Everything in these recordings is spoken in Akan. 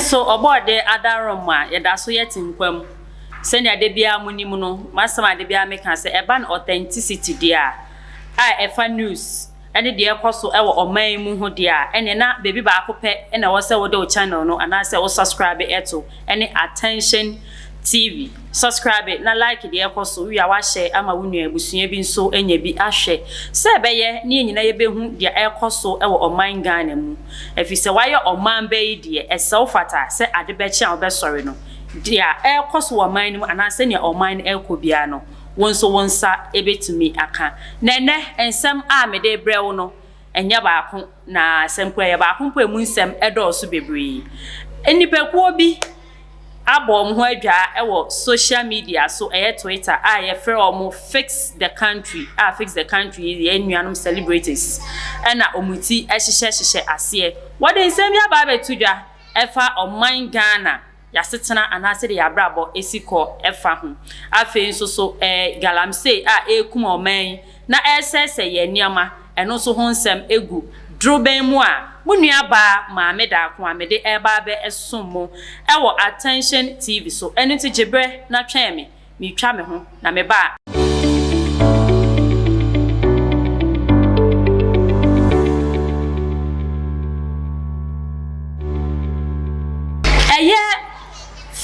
so about the other room, yɛda so yɛte nkwam. Sɛnea de bia munim no, masama de bia meka sɛ ɛba authenticity dia. Ɛfa news. Ɛne de ɛkɔ so ɛwɔ ɔman mu ho dia. Ɛne na baby baako pɛ ɛna wɔ sɛ wode wo channel no anaasɛ wo subscribe ɛto ɛne Attention TV. Subscribe na like de ɛkɔ so wi a wahyɛ ama wo nua abusua bi nso enya bi ahwɛ. Sɛ ɛbɛyɛ ne nyina yɛbɛhu de ɛkɔ so ɛwɔ ɔman Ghana mu. Efi sɛ wayɛ ɔman bɛyi de ɛsɛw fata sɛ ade bɛkye a wobɛsɔre no. Dia ɛkɔ so ɔman mu anaasɛ ne ɔman ɛkɔ bia no. Wonso wonsa ebetumi aka. Nene ensem a mede brew no enya baako na sempo ye baako mpo emu nsem edɔɔso bebree. Enipakuo bi abom ho adwa ewo social media so Twitter ye frɛ omo fix the country. Fix the country ye nuanom celebrities. Ɛna omuti ɛhyehyɛ aseɛ. Wode nsem ya ba betudwa ɛfa ɔman Ghana yasetena anase de yabrabo esiko efa ho afi nso so galamsey ekum oman na esese ye niama eno so ho nsem egu droben mu a munua ba maame da ko amede eba be esommo ewo Attention TV so eno ti gibre na twɛn me twa me ho na me ba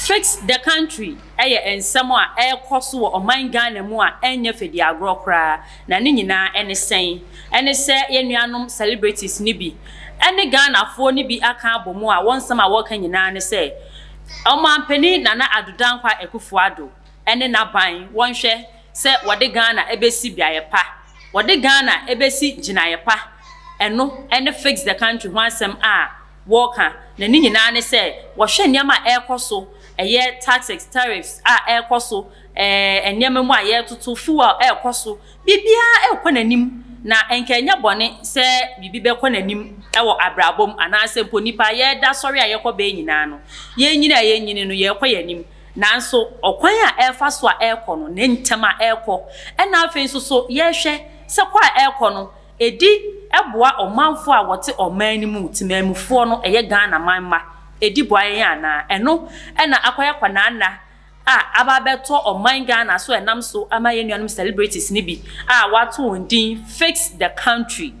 fix the country ensemo a ekoso wo oman Ghana mu a enya fedi agro kra na ne nyina ene sen ene se yenuanom celebrities ni bi ene Ghana fo ni bi aka abomu a wonsam a woka nyina ne se omampani Nana Addo Dankwa Akufo-Addo ene naban wonhwe se wode Ghana ebesi biaye pa wode Ghana ebesi ginaye pa eno ene fix the country wansam a woka na ne nyina ne se wo hwe niam a ekoso taxes tariffs ekoso enyema mu aye tutu fuel ekoso bibia ekɔ nanim na enkanya bone se bibi be kɔ nanim ewo abrabom anase ponipa ye da sɔre a ye kɔ be nyina no ye nyini no ye kɔ yanim nanso okwan a efa so a ekɔ no ne ntem a ekɔ ɛna afi nso so ye hwɛ se kɔ a ekɔ no edi eboa ɔmanfo a wɔte ɔman ni mu timamufo no Ghana manma edi boaye ana eno na akoya kwanana ababeto oman Ghana so enam so ama yenuanom celebrities ni bi wato ondin fix the country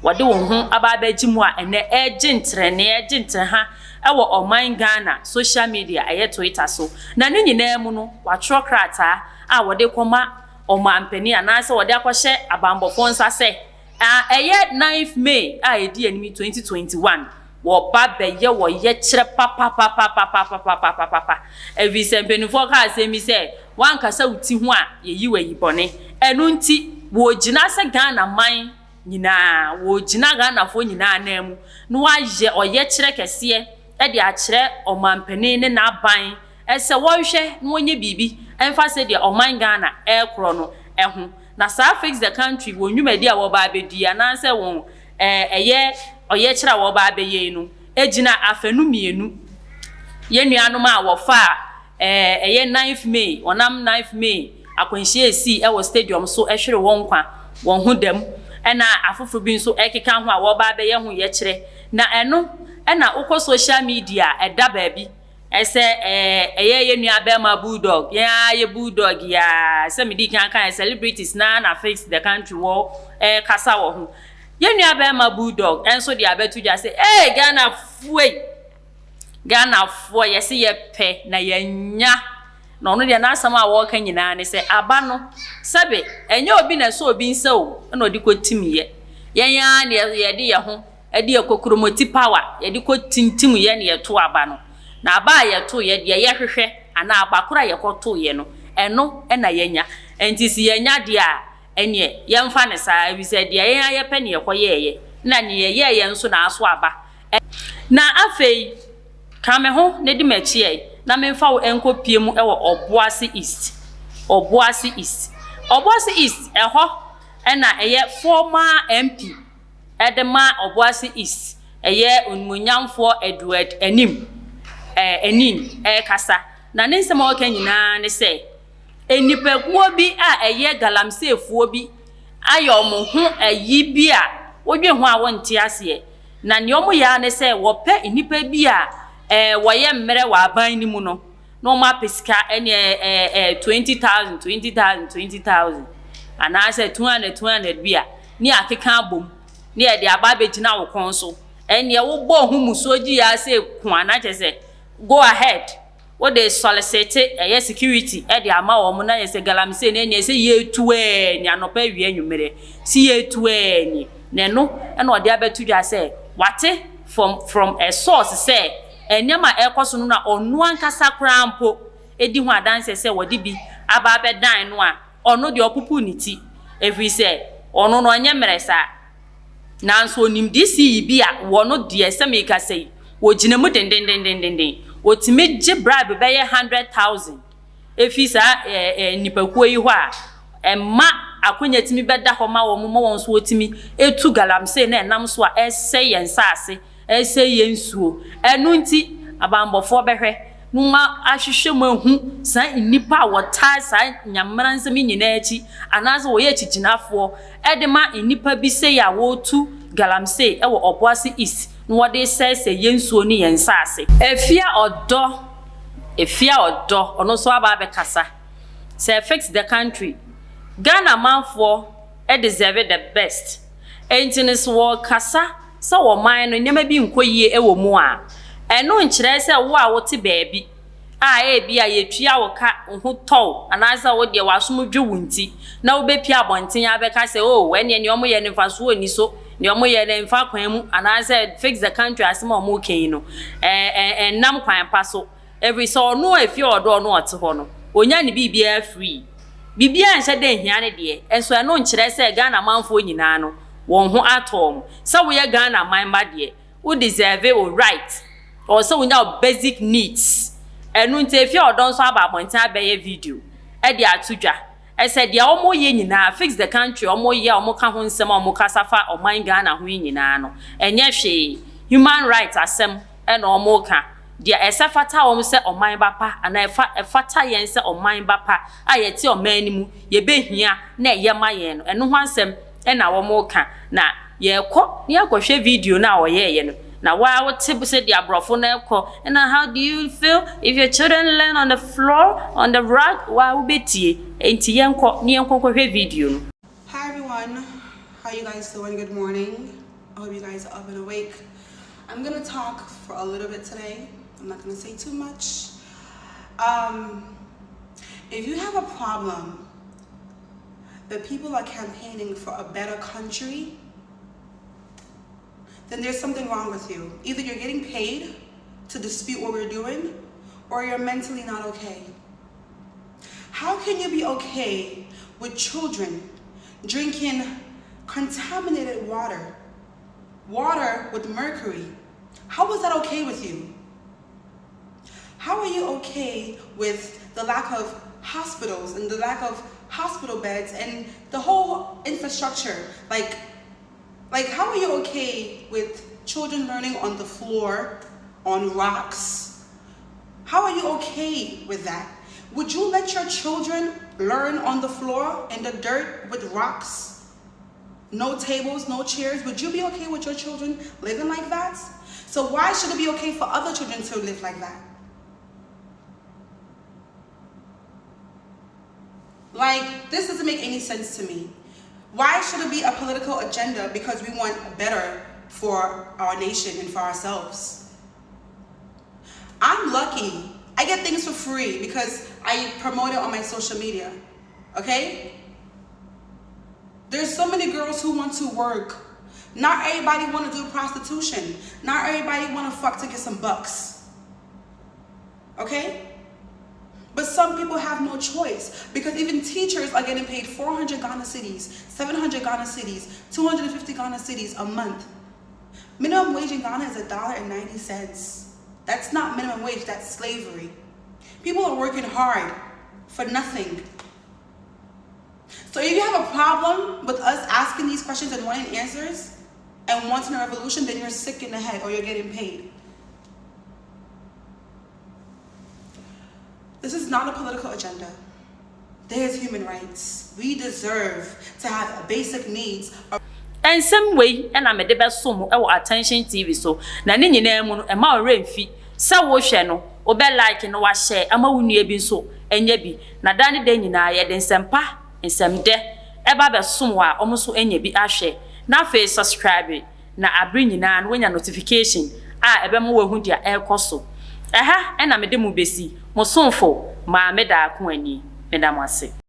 wode won ho ababeji mu a ene egintre ha ewo oman Ghana social media Twitter so na ne nyina mu no watro krata wode koma omampani anase wode akohye abambofo nsa se 9th May edi enimi 2021 wo ba beye wo ye kire papa evi sempenufo ka asemi se wan kasa uti ho a yeyi wayi bone enu nti wo gina se Ghana man nyina wo gina Ghana fo nyina na mu no waye oye kire kese e de a kire omampani ne na ban ese wo hwe no onye bibi emfa se de oman Ghana ekro no eho na sa fix the country wo nwumadi a wo ba abedua na se won oye kira wo ba abeye no ejina afanu mienu yenuanom a wo fa 9th May onam 9th May akwanhie esi wo stadium so ehwere won kwa won ho dam na afofo bi nso ekeka ho a wo ba abeye ho ye kire na eno na ukọ social media eda baabi ese yenua bema bulldog ye bulldog ya se medi kan celebrities na fix the country wo kasa wo ho yenua bema bulldog enso de abetu ja se Ghana fo yesi ye pe na yenya no no de na asama wo kan nyina ne se aba no sebe enye obi na so obi nsa o na odi kotimiye yenya ne ye de ye ho ade ekokromoti power ye de kotintim ye ne ye to aba no na aba ye to ye de ye hwehwe ana abakora ye koto ye no eno na yenya enti si yenya de a enye yemfa ne saa bi se de yenya ye pe ne ye koyeye na ne ye nso na aso aba na afei kame ho ne di machi e na memfa wo enkopie mu ewo Obuasi East eho na eye former MP edema Obuasi East eye onmunyamfo Edward Enim kasa na ne nsema wo kan nyina ne se enipakuo bi a eye galamsey fuo bi ayo mo ho ayi bi a wodwe ho a wonte ase na ne omo ya ne se wo pe inipa bi a wo ye mmere wa aban ni mu no no ma pesika ene 20,000 ana se 200 bi a ni akeka abom ni e de aba begina wo kon so ene wo bo hu musoji ya se ku ana che se go ahead what they solicit security e de ama wo mo na ye se galamse na ene se ye tuwe ni anopa wi anwumere si ye tuwe ni ne no e na ode abetu dwa se wate from a source say enyama ekoso no na onu ankasa krampo edi hu adanse se wodi bi aba abedan no a onu de opupu ni ti every say onu no anya meresa nanso onim disi bi a wono de esemeka sei wogina mu den otime gye bribe be ye 100,000 efi sa nipakuo yi ho a emma akonya timi beda ho ma wo mo won so otimi etu galamse na enam so a ese yensase ese yensuo enu nti abambofo behwe numa ahwehwe mahu sa nipa wota sa nyamra nsem nyina achi anaze wo ye chiginafo edema nipa bi se ya wo tu galamse e wo oboase is no wode sese yensuo ni yensase efia odo ono so aba be kasa say fix the country Ghana manfo e deserve the best entinis wo kasa so wo man no nyama bi nkoyie e wo mu a eno nkire se wo a wote baabi a bi a yetua wo ka ho tow anaza wo de wasom dwe wunti na wo be pia abonten ya be ka se oh ene ne omo ye ne mfaso oni so ne omo ye ne mfa kwan mu anaza fix the country asema omo ken no nam kwan paso every so no efi odo no ote ho no onya ne bibia free bibia nche de hia ne de enso eno nkire se Ghana manfo nyina no won ho atom so we Ghana man ba de who deserve a right or so we know basic needs enu nte fi odon so aba abonten abeye video e de atudwa e said ya omo ye nyina fix the country omo ye omo ka ho nsem omo kasafa oman Ghana ho nyina no enye hwe human rights asem e na omo ka dia esafata omo se oman bapa ana efata yen se oman bapa ayeti oman ni mu ye behia na ye mayen no enu ho asem e na omo ka na ye kọ ni akohwe video na oye ye no na wa what say the abrofo na ekọ and how do you feel if your children learn on the floor on the rug wa ubetie enti yenko ni yenko hwe video no. Hi everyone, how you guys doing? Good morning. I hope you guys are up and awake. I'm gonna talk for a little bit today. I'm not gonna say too much. If you have a problem that people are campaigning for a better country, then there's something wrong with you. Either you're getting paid to dispute what we're doing, or you're mentally not okay. How can you be okay with children drinking contaminated water with mercury? How is that okay with you? How are you okay with the lack of hospitals and the lack of hospital beds and the whole infrastructure? Like how are you okay with children learning on the floor, on rocks? How are you okay with that? Would you let your children learn on the floor, in the dirt, with rocks? No tables, no chairs? Would you be okay with your children living like that? So why should it be okay for other children to live like that? Like, this doesn't make any sense to me. Why should it be a political agenda because we want better for our nation and for ourselves? I'm lucky. I get things for free because I promote it on my social media, okay? There's so many girls who want to work. Not everybody want to do prostitution. Not everybody want to fuck to get some bucks, okay? But some people have no choice because even teachers are getting paid 400 Ghana cedis, 700 Ghana cedis, 250 Ghana cedis a month. Minimum wage in Ghana is $1.90. That's not minimum wage, that's slavery. People are working hard for nothing. So if you have a problem with us asking these questions and wanting answers and wanting a revolution, then you're sick in the head or you're getting paid. This is not a political agenda. There's human rights. We deserve to have basic needs. ensem wei na me de besom e wo Attention TV so na ne nyina mu no e ma oremfi se wo hwe no obe like no wa share ama wo nua bi nso enya bi na da ne de nyina ye de nsempa nsemde e ba besom wa omo so enya bi ahwe na fe subscribe na abri nyina no nya notification ebe mo wahu dia ekoso na me de mu besi mo somfo ma me da ko ani me da mo ase.